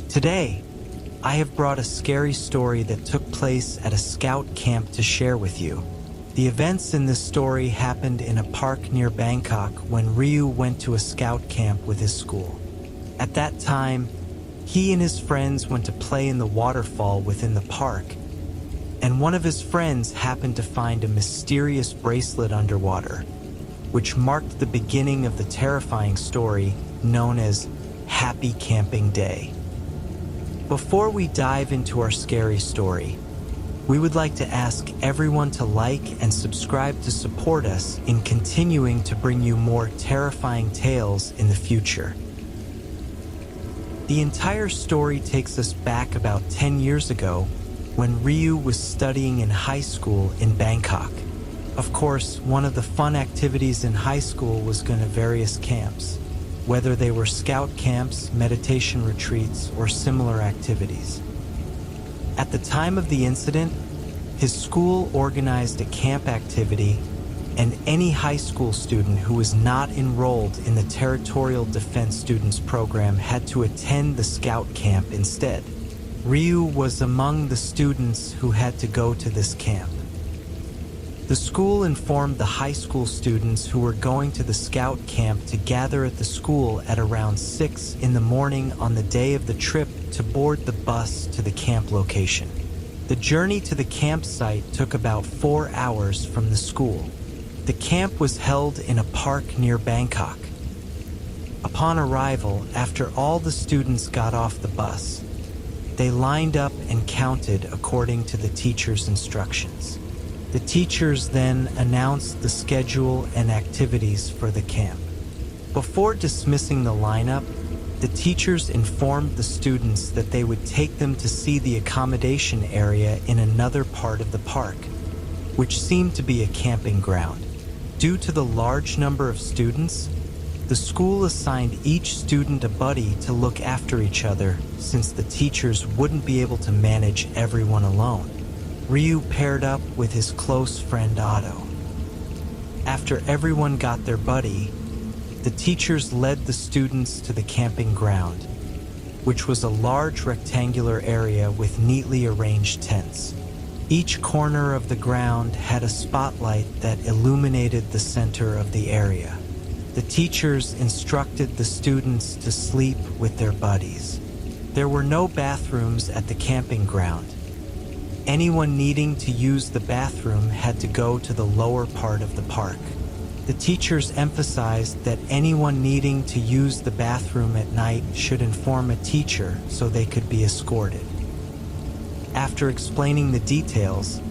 Today, I have brought a scary story that took place at a scout camp to share with you. The events in this story happened in a park near Bangkok when Ryu went to a scout camp with his school. At that time, he and his friends went to play in the waterfall within the park, and one of his friends happened to find a mysterious bracelet underwater, which marked the beginning of the terrifying story known as Happy Camping Day. Before we dive into our scary story, we would like to ask everyone to like and subscribe to support us in continuing to bring you more terrifying tales in the future. The entire story takes us back about 10 years ago when Ryu was studying in high school in Bangkok. Of course, one of the fun activities in high school was going to various camps, whether they were scout camps, meditation retreats, or similar activities. At the time of the incident, his school organized a camp activity, and any high school student who was not enrolled in the Territorial Defense Students Program had to attend the scout camp instead. Ryu was among the students who had to go to this camp. The school informed the high school students who were going to the scout camp to gather at the school at around 6 in the morning on the day of the trip to board the bus to the camp location. The journey to the campsite took about 4 hours from the school. The camp was held in a park near Bangkok. Upon arrival, after all the students got off the bus, they lined up and counted according to the teacher's instructions. The teachers then announced the schedule and activities for the camp. Before dismissing the lineup, the teachers informed the students that they would take them to see the accommodation area in another part of the park, which seemed to be a camping ground. Due to the large number of students, the school assigned each student a buddy to look after each other since the teachers wouldn't be able to manage everyone alone. Ryu paired up with his close friend Otto. After everyone got their buddy, the teachers led the students to the camping ground, which was a large rectangular area with neatly arranged tents. Each corner of the ground had a spotlight that illuminated the center of the area. The teachers instructed the students to sleep with their buddies. There were no bathrooms at the camping ground. Anyone needing to use the bathroom had to go to the lower part of the park. The teachers emphasized that anyone needing to use the bathroom at night should inform a teacher so they could be escorted. After explaining the details,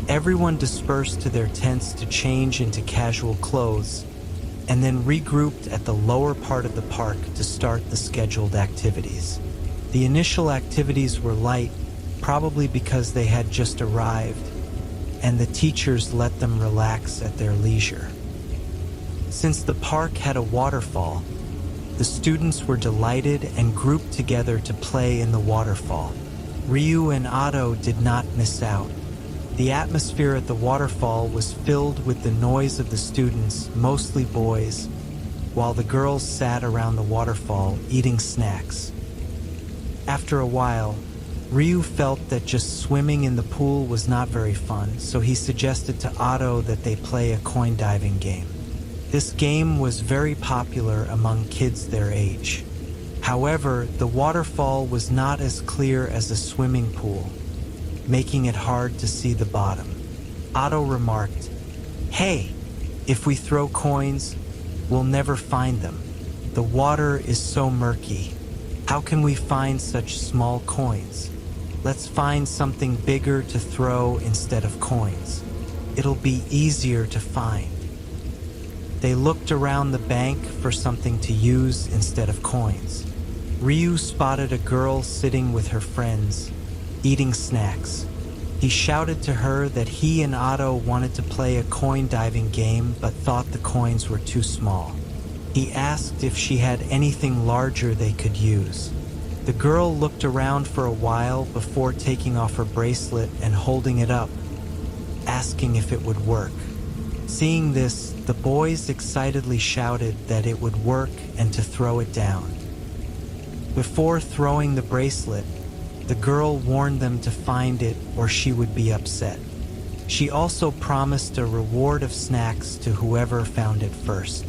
everyone dispersed to their tents to change into casual clothes and then regrouped at the lower part of the park to start the scheduled activities. The initial activities were light, probably because they had just arrived, and the teachers let them relax at their leisure. Since the park had a waterfall, the students were delighted and grouped together to play in the waterfall. Ryu and Otto did not miss out. The atmosphere at the waterfall was filled with the noise of the students, mostly boys, while the girls sat around the waterfall eating snacks. After a while, Ryu felt that just swimming in the pool was not very fun, so he suggested to Otto that they play a coin diving game. This game was very popular among kids their age. However, the waterfall was not as clear as a swimming pool, making it hard to see the bottom. Otto remarked, "Hey, if we throw coins, we'll never find them. The water is so murky. How can we find such small coins? Let's find something bigger to throw instead of coins. It'll be easier to find." They looked around the bank for something to use instead of coins. Ryu spotted a girl sitting with her friends, eating snacks. He shouted to her that he and Otto wanted to play a coin diving game but thought the coins were too small. He asked if she had anything larger they could use. The girl looked around for a while before taking off her bracelet and holding it up, asking if it would work. Seeing this, the boys excitedly shouted that it would work and to throw it down. Before throwing the bracelet, the girl warned them to find it or she would be upset. She also promised a reward of snacks to whoever found it first.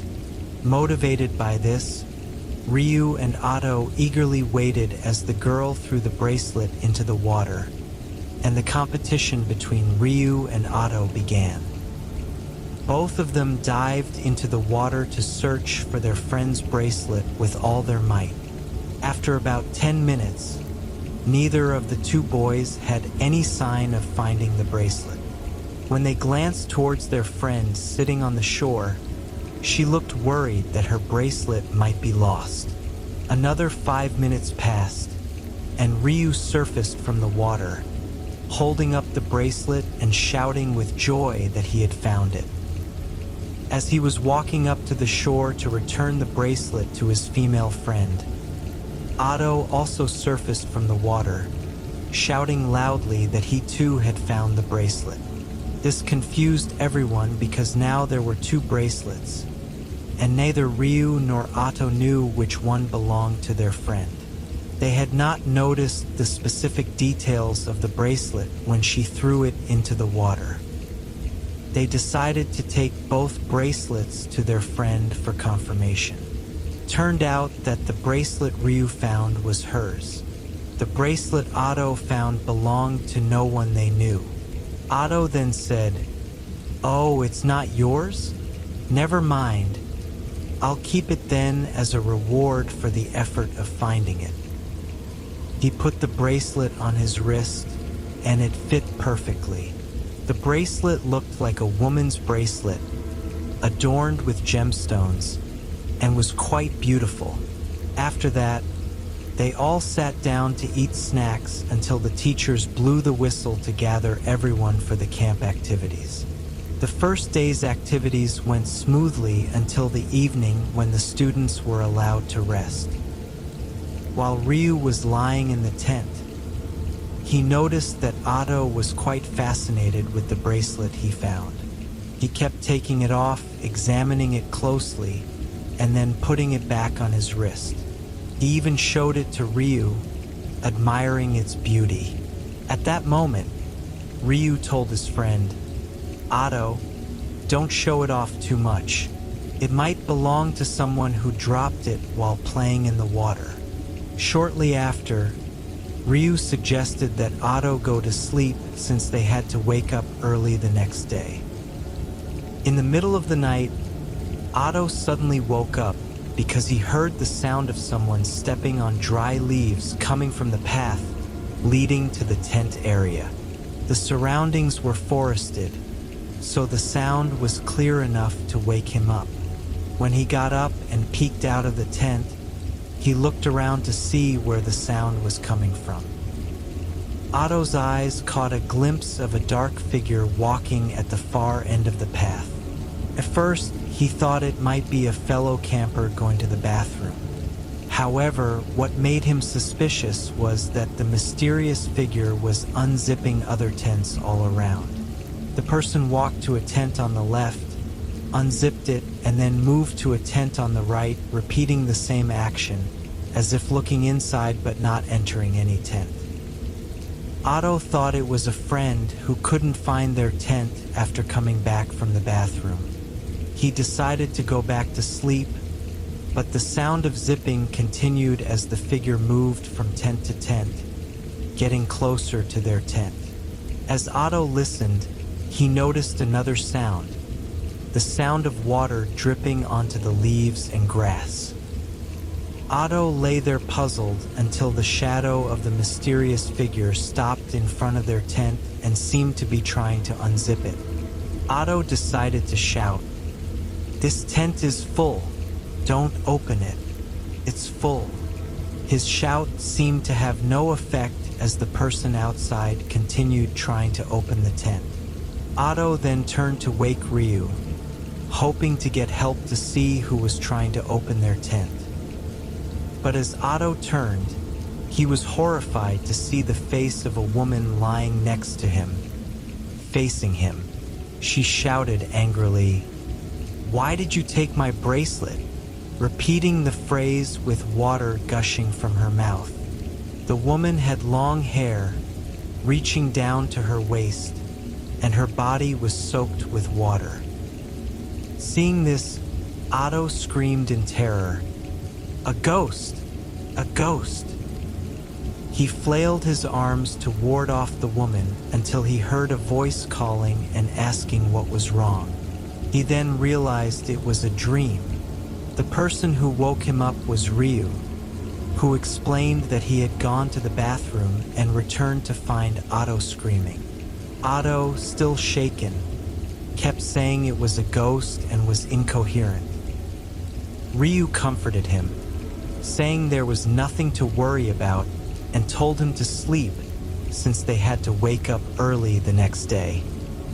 Motivated by this, Ryu and Otto eagerly waited as the girl threw the bracelet into the water, and the competition between Ryu and Otto began. Both of them dived into the water to search for their friend's bracelet with all their might. After about 10 minutes, neither of the two boys had any sign of finding the bracelet. When they glanced towards their friend sitting on the shore, she looked worried that her bracelet might be lost. Another 5 minutes passed, and Ryu surfaced from the water, holding up the bracelet and shouting with joy that he had found it. As he was walking up to the shore to return the bracelet to his female friend, Otto also surfaced from the water, shouting loudly that he too had found the bracelet. This confused everyone because now there were two bracelets, and neither Ryu nor Otto knew which one belonged to their friend. They had not noticed the specific details of the bracelet when she threw it into the water. They decided to take both bracelets to their friend for confirmation. Turned out that the bracelet Ryu found was hers. The bracelet Otto found belonged to no one they knew. Otto then said, "Oh, it's not yours? Never mind. I'll keep it then as a reward for the effort of finding it." He put the bracelet on his wrist, and it fit perfectly. The bracelet looked like a woman's bracelet, adorned with gemstones, and was quite beautiful. After that, they all sat down to eat snacks until the teachers blew the whistle to gather everyone for the camp activities. The first day's activities went smoothly until the evening when the students were allowed to rest. While Ryu was lying in the tent, he noticed that Otto was quite fascinated with the bracelet he found. He kept taking it off, examining it closely, and then putting it back on his wrist. He even showed it to Ryu, admiring its beauty. At that moment, Ryu told his friend, "Otto, don't show it off too much. It might belong to someone who dropped it while playing in the water." Shortly after, Ryu suggested that Otto go to sleep since they had to wake up early the next day. In the middle of the night, Otto suddenly woke up because he heard the sound of someone stepping on dry leaves coming from the path leading to the tent area. The surroundings were forested, so the sound was clear enough to wake him up. When he got up and peeked out of the tent, he looked around to see where the sound was coming from. Otto's eyes caught a glimpse of a dark figure walking at the far end of the path. At first, he thought it might be a fellow camper going to the bathroom. However, what made him suspicious was that the mysterious figure was unzipping other tents all around. The person walked to a tent on the left, unzipped it, and then moved to a tent on the right, repeating the same action, as if looking inside but not entering any tent. Otto thought it was a friend who couldn't find their tent after coming back from the bathroom. He decided to go back to sleep, but the sound of zipping continued as the figure moved from tent to tent, getting closer to their tent. As Otto listened, he noticed another sound, the sound of water dripping onto the leaves and grass. Otto lay there puzzled until the shadow of the mysterious figure stopped in front of their tent and seemed to be trying to unzip it. Otto decided to shout, "This tent is full. Don't open it. It's full." His shout seemed to have no effect as the person outside continued trying to open the tent. Otto then turned to wake Ryu, hoping to get help to see who was trying to open their tent. But as Otto turned, he was horrified to see the face of a woman lying next to him, facing him. She shouted angrily, "Why did you take my bracelet? repeating the phrase with water gushing from her mouth. The woman had long hair, reaching down to her waist, and her body was soaked with water. Seeing this, Otto screamed in terror, "A ghost! A ghost!" He flailed his arms to ward off the woman until he heard a voice calling and asking what was wrong. He then realized it was a dream. The person who woke him up was Ryu, who explained that he had gone to the bathroom and returned to find Otto screaming. Otto, still shaken, kept saying it was a ghost and was incoherent. Ryu comforted him, saying there was nothing to worry about, and told him to sleep since they had to wake up early the next day.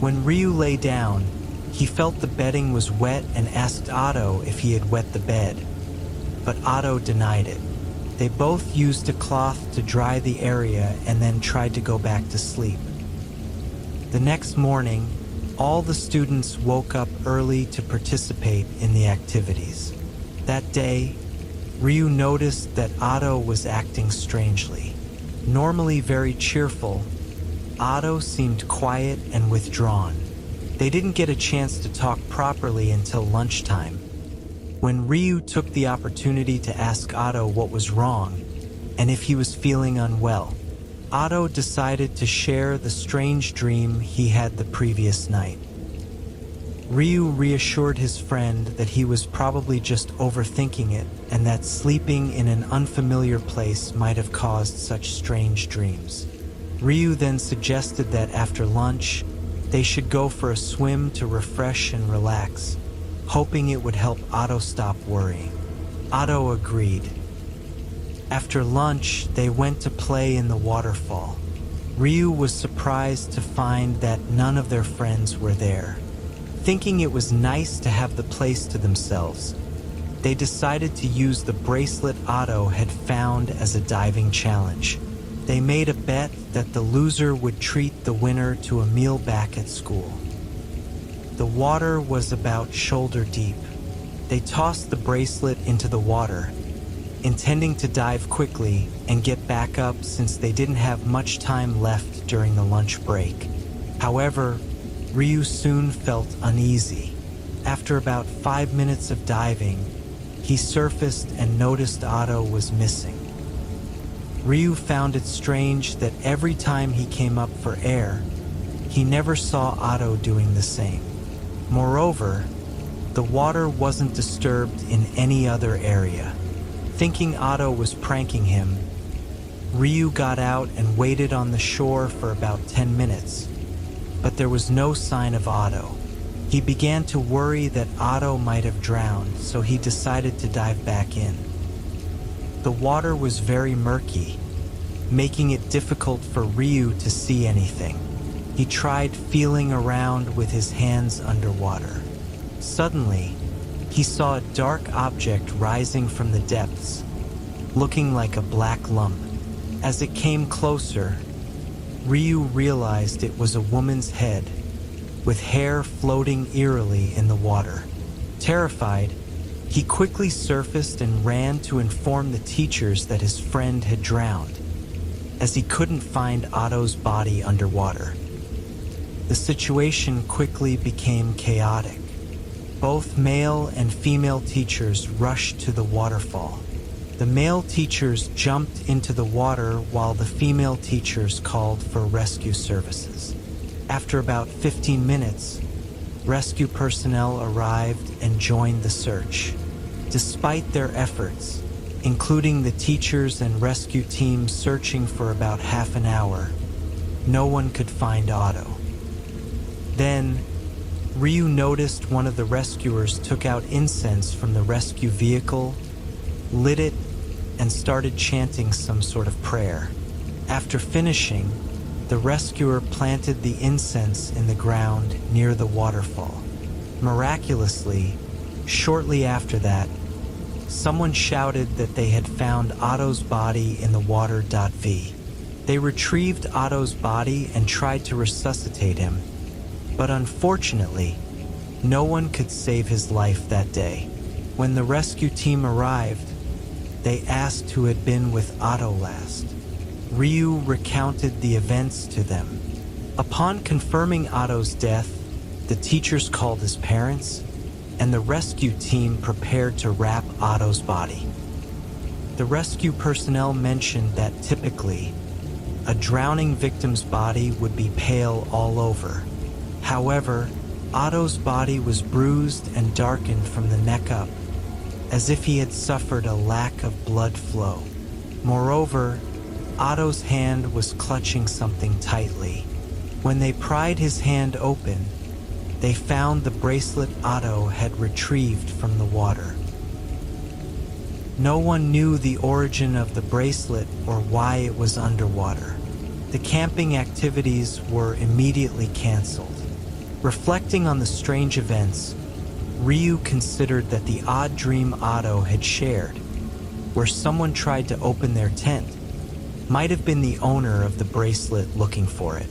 When Ryu lay down, he felt the bedding was wet and asked Otto if he had wet the bed, but Otto denied it. They both used a cloth to dry the area and then tried to go back to sleep. The next morning, all the students woke up early to participate in the activities. That day, Ryu noticed that Otto was acting strangely. Normally very cheerful, Otto seemed quiet and withdrawn. They didn't get a chance to talk properly until lunchtime, when Ryu took the opportunity to ask Otto what was wrong and if he was feeling unwell. Otto decided to share the strange dream he had the previous night. Ryu reassured his friend that he was probably just overthinking it and that sleeping in an unfamiliar place might have caused such strange dreams. Ryu then suggested that after lunch, they should go for a swim to refresh and relax, hoping it would help Otto stop worrying. Otto agreed. After lunch, they went to play in the waterfall. Ryu was surprised to find that none of their friends were there. Thinking it was nice to have the place to themselves, they decided to use the bracelet Otto had found as a diving challenge. They made a bet that the loser would treat the winner to a meal back at school. The water was about shoulder deep. They tossed the bracelet into the water, intending to dive quickly and get back up since they didn't have much time left during the lunch break. However, Ryu soon felt uneasy. After about 5 minutes of diving, he surfaced and noticed Otto was missing. Ryu found it strange that every time he came up for air, he never saw Otto doing the same. Moreover, the water wasn't disturbed in any other area. Thinking Otto was pranking him, Ryu got out and waited on the shore for about 10 minutes, but there was no sign of Otto. He began to worry that Otto might have drowned, so he decided to dive back in. The water was very murky, making it difficult for Ryu to see anything. He tried feeling around with his hands underwater. Suddenly, he saw a dark object rising from the depths, looking like a black lump. As it came closer, Ryu realized it was a woman's head, with hair floating eerily in the water. Terrified, he quickly surfaced and ran to inform the teachers that his friend had drowned, as he couldn't find Otto's body underwater. The situation quickly became chaotic. Both male and female teachers rushed to the waterfall. The male teachers jumped into the water while the female teachers called for rescue services. After about 15 minutes, rescue personnel arrived and joined the search. Despite their efforts, including the teachers and rescue teams searching for about half an hour, no one could find Otto. Then, Ryu noticed one of the rescuers took out incense from the rescue vehicle, lit it, and started chanting some sort of prayer. After finishing, the rescuer planted the incense in the ground near the waterfall. Miraculously, shortly after that, someone shouted that they had found Otto's body in the water. They retrieved Otto's body and tried to resuscitate him, but unfortunately, no one could save his life that day. When the rescue team arrived, they asked who had been with Otto last. Ryu recounted the events to them. Upon confirming Otto's death, the teachers called his parents, and the rescue team prepared to wrap Otto's body. The rescue personnel mentioned that typically, a drowning victim's body would be pale all over. However, Otto's body was bruised and darkened from the neck up, as if he had suffered a lack of blood flow. Moreover, Otto's hand was clutching something tightly. When they pried his hand open, they found the bracelet Otto had retrieved from the water. No one knew the origin of the bracelet or why it was underwater. The camping activities were immediately canceled. Reflecting on the strange events, Ryu considered that the odd dream Otto had shared, where someone tried to open their tent, might have been the owner of the bracelet looking for it.